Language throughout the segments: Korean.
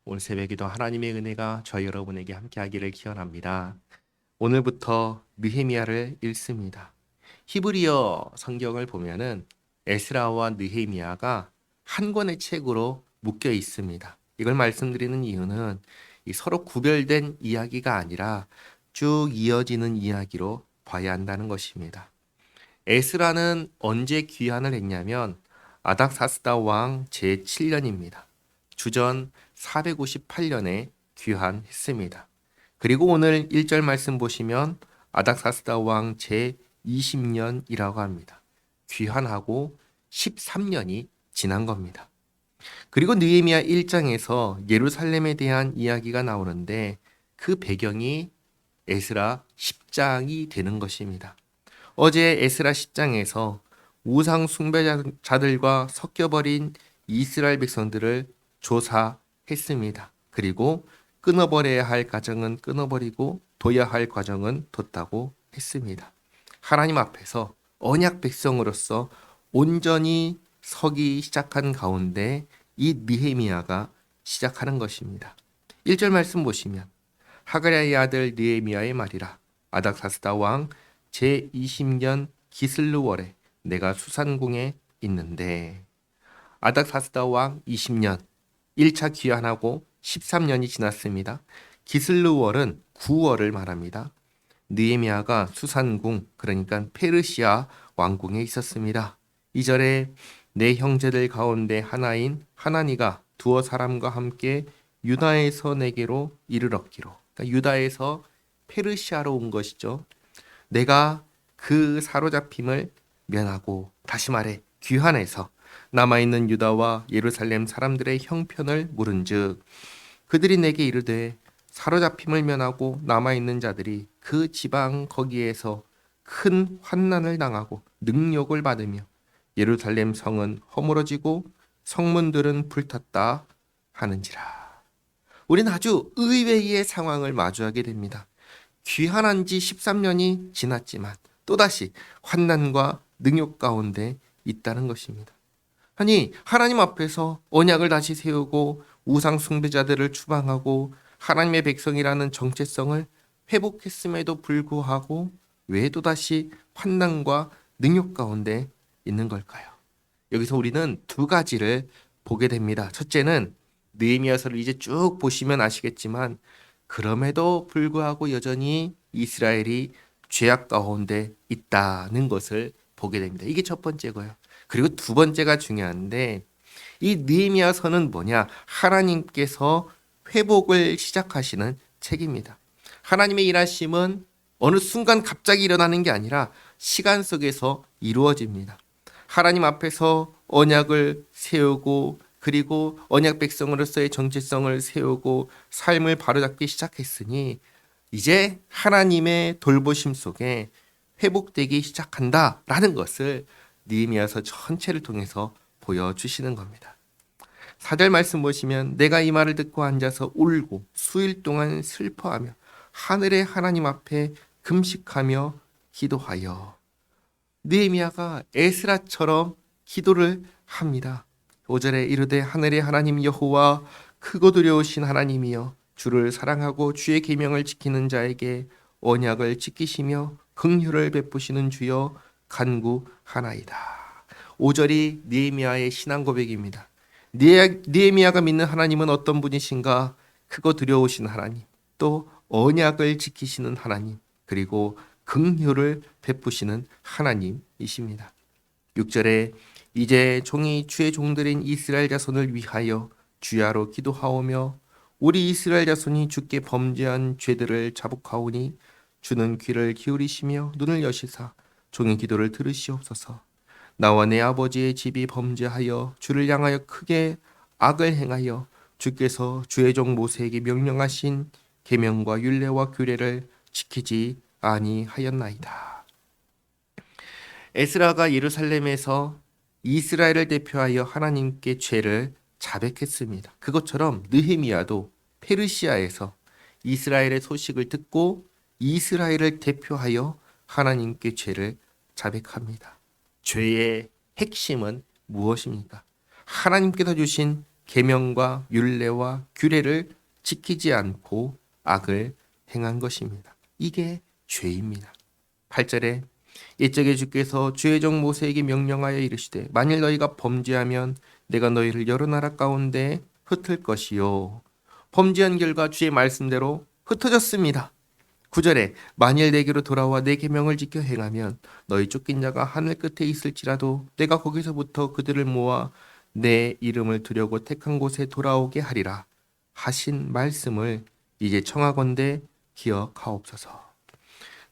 오늘 새벽에도 하나님의 은혜가 저희 여러분에게 함께하기를 기원합니다. 오늘부터 느헤미야를 읽습니다. 히브리어 성경을 보면은 에스라와 느헤미야가 한 권의 책으로 묶여 있습니다. 이걸 말씀드리는 이유는 이 서로 구별된 이야기가 아니라 쭉 이어지는 이야기로 봐야 한다는 것입니다. 에스라는 언제 귀환을 했냐면 아닥사스다 왕 제7년입니다. 주전 458년에 귀환했습니다. 그리고 오늘 1절 말씀 보시면 아닥사스다 왕 제20년이라고 합니다. 귀환하고 13년이 지난 겁니다. 그리고 느헤미야 1장에서 예루살렘에 대한 이야기가 나오는데 그 배경이 에스라 10장이 되는 것입니다. 어제 에스라 10장에서 우상 숭배자들과 섞여버린 이스라엘 백성들을 조사했습니다. 그리고 끊어버려야 할 과정은 끊어버리고 둬야 할 과정은 뒀다고 했습니다. 하나님 앞에서 언약 백성으로서 온전히 서기 시작한 가운데 이 느헤미야가 시작하는 것입니다. 1절 말씀 보시면 하가랴의 아들 느헤미야의 말이라 아닥사스다 왕 제20년 기슬루월에 내가 수산궁에 있는데 아닥사스다 왕 20년 1차 귀환하고 13년이 지났습니다. 기슬루월은 9월을 말합니다. 느헤미야가 수산궁 그러니까 페르시아 왕궁에 있었습니다. 2절에 내 형제들 가운데 하나인 하나니가 두어 사람과 함께 유다에서 내게로 이르렀기로 그러니까 유다에서 페르시아로 온 것이죠. 내가 그 사로잡힘을 면하고 다시 말해 귀환해서 남아있는 유다와 예루살렘 사람들의 형편을 물은즉 그들이 내게 이르되 사로잡힘을 면하고 남아있는 자들이 그 지방 거기에서 큰 환난을 당하고 능욕을 받으며 예루살렘 성은 허물어지고 성문들은 불탔다 하는지라. 우리는 아주 의외의 상황을 마주하게 됩니다. 귀환한 지 13년이 지났지만 또다시 환난과 능욕 가운데 있다는 것입니다. 아니, 하나님 앞에서 언약을 다시 세우고 우상 숭배자들을 추방하고 하나님의 백성이라는 정체성을 회복했음에도 불구하고 왜 또다시 환난과 능욕 가운데 있는 걸까요? 여기서 우리는 두 가지를 보게 됩니다. 첫째는 느헤미야서를 이제 쭉 보시면 아시겠지만 그럼에도 불구하고 여전히 이스라엘이 죄악 가운데 있다는 것을 보게 됩니다. 이게 첫 번째고요. 그리고 두 번째가 중요한데 이 느헤미야서는 뭐냐? 하나님께서 회복을 시작하시는 책입니다. 하나님의 일하심은 어느 순간 갑자기 일어나는 게 아니라 시간 속에서 이루어집니다. 하나님 앞에서 언약을 세우고 그리고 언약 백성으로서의 정체성을 세우고 삶을 바로잡기 시작했으니 이제 하나님의 돌보심 속에 회복되기 시작한다라는 것을 느헤미야서 전체를 통해서 보여주시는 겁니다. 4절 말씀 보시면 내가 이 말을 듣고 앉아서 울고 수일 동안 슬퍼하며 하늘의 하나님 앞에 금식하며 기도하여 느헤미야가 에스라처럼 기도를 합니다. 5절에 이르되 하늘의 하나님 여호와 크고 두려우신 하나님이여 주를 사랑하고 주의 계명을 지키는 자에게 언약을 지키시며 긍휼을 베푸시는 주여 간구하나이다. 5절이 느헤미야의 신앙 고백입니다. 느헤미야가 믿는 하나님은 어떤 분이신가? 크고 두려우신 하나님, 또 언약을 지키시는 하나님, 그리고 긍휼을 베푸시는 하나님이십니다. 6절에 이제 종이 주의 종들인 이스라엘 자손을 위하여 주야로 기도하오며 우리 이스라엘 자손이 주께 범죄한 죄들을 자복하오니 주는 귀를 기울이시며 눈을 여시사 종의 기도를 들으시옵소서. 나와 내 아버지의 집이 범죄하여 주를 향하여 크게 악을 행하여 주께서 주의 종 모세에게 명령하신 계명과 율례와 규례를 지키지 아니하였나이다. 에스라가 예루살렘에서 이스라엘을 대표하여 하나님께 죄를 자백했습니다. 그것처럼 느헤미야도 페르시아에서 이스라엘의 소식을 듣고 이스라엘을 대표하여 하나님께 죄를 자백합니다. 죄의 핵심은 무엇입니까? 하나님께서 주신 계명과 율례와 규례를 지키지 않고 악을 행한 것입니다. 이게 죄입니다. 8절에 옛적에 주께서 주의 종 모세에게 명령하여 이르시되 만일 너희가 범죄하면 내가 너희를 여러 나라 가운데 흩을 것이요. 범죄한 결과 주의 말씀대로 흩어졌습니다. 9절에 만일 내게로 돌아와 내 계명을 지켜 행하면 너희 쫓긴 자가 하늘 끝에 있을지라도 내가 거기서부터 그들을 모아 내 이름을 두려고 택한 곳에 돌아오게 하리라 하신 말씀을 이제 청하건대 기억하옵소서.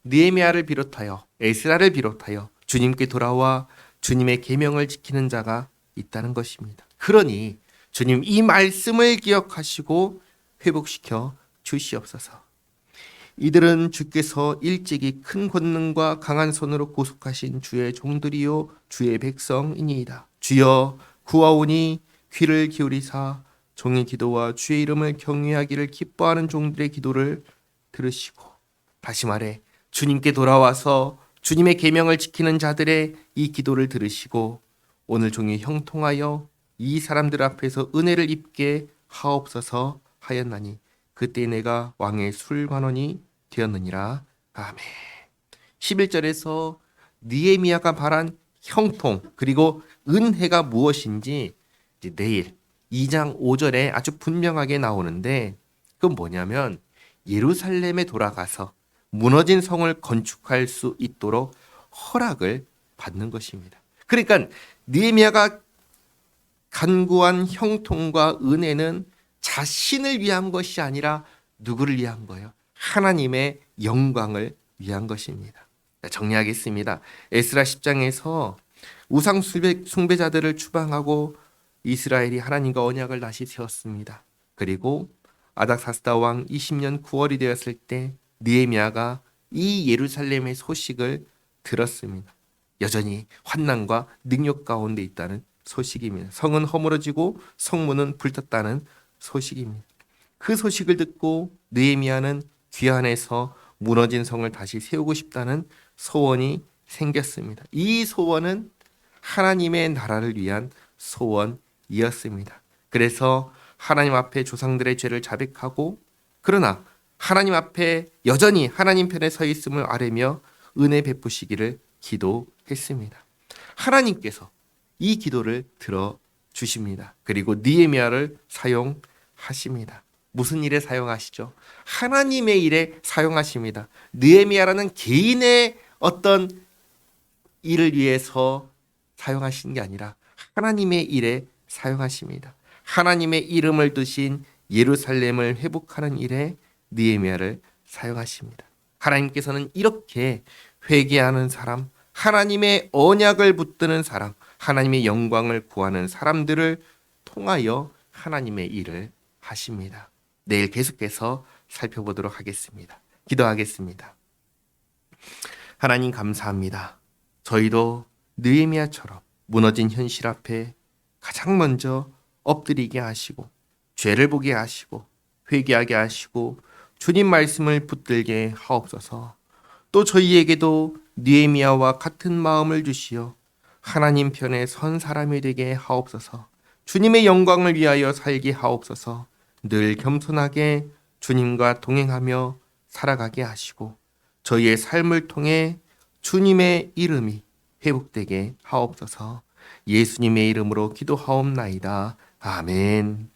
느헤미야를 비롯하여 에스라를 비롯하여 주님께 돌아와 주님의 계명을 지키는 자가 있다는 것입니다. 그러니 주님 이 말씀을 기억하시고 회복시켜 주시옵소서. 이들은 주께서 일찍이 큰 권능과 강한 손으로 구속하신 주의 종들이요 주의 백성이니이다. 주여 구하오니 귀를 기울이사 종의 기도와 주의 이름을 경외하기를 기뻐하는 종들의 기도를 들으시고, 다시 말해 주님께 돌아와서 주님의 계명을 지키는 자들의 이 기도를 들으시고 오늘 종이 형통하여 이 사람들 앞에서 은혜를 입게 하옵소서 하였나니 그때 내가 왕의 술관원이 되었느니라. 아멘. 11절에서 느헤미야가 바란 형통 그리고 은혜가 무엇인지 이제 내일 2장 5절에 아주 분명하게 나오는데, 그건 뭐냐면 예루살렘에 돌아가서 무너진 성을 건축할 수 있도록 허락을 받는 것입니다. 그러니까 느헤미야가 간구한 형통과 은혜는 자신을 위한 것이 아니라 누구를 위한 거예요? 하나님의 영광을 위한 것입니다. 정리하겠습니다. 에스라 10장에서 우상 숭배자들을 추방하고 이스라엘이 하나님과 언약을 다시 세웠습니다. 그리고 아닥사스다 왕 20년 9월이 되었을 때 느헤미야가 이 예루살렘의 소식을 들었습니다. 여전히 환난과 능력 가운데 있다는 소식입니다. 성은 허물어지고 성문은 불탔다는 소식입니다. 그 소식을 듣고 느헤미야는 귀환해서 무너진 성을 다시 세우고 싶다는 소원이 생겼습니다. 이 소원은 하나님의 나라를 위한 소원이었습니다. 그래서 하나님 앞에 조상들의 죄를 자백하고, 그러나 하나님 앞에 여전히 하나님 편에 서 있음을 아뢰며 은혜 베푸시기를 기도했습니다. 하나님께서 이 기도를 들어주십니다. 그리고 느헤미야를 사용하십니다. 무슨 일에 사용하시죠? 하나님의 일에 사용하십니다. 느헤미야라는 개인의 어떤 일을 위해서 사용하시는 게 아니라 하나님의 일에 사용하십니다. 하나님의 이름을 두신 예루살렘을 회복하는 일에 느헤미야를 사용하십니다. 하나님께서는 이렇게 회개하는 사람, 하나님의 언약을 붙드는 사람, 하나님의 영광을 구하는 사람들을 통하여 하나님의 일을 하십니다. 내일 계속해서 살펴보도록 하겠습니다. 기도하겠습니다. 하나님 감사합니다. 저희도 느헤미야처럼 무너진 현실 앞에 가장 먼저 엎드리게 하시고 죄를 보게 하시고 회개하게 하시고 주님 말씀을 붙들게 하옵소서. 또 저희에게도 느헤미야와 같은 마음을 주시어 하나님 편에 선 사람이 되게 하옵소서. 주님의 영광을 위하여 살게 하옵소서. 늘 겸손하게 주님과 동행하며 살아가게 하시고 저희의 삶을 통해 주님의 이름이 회복되게 하옵소서. 예수님의 이름으로 기도하옵나이다. 아멘.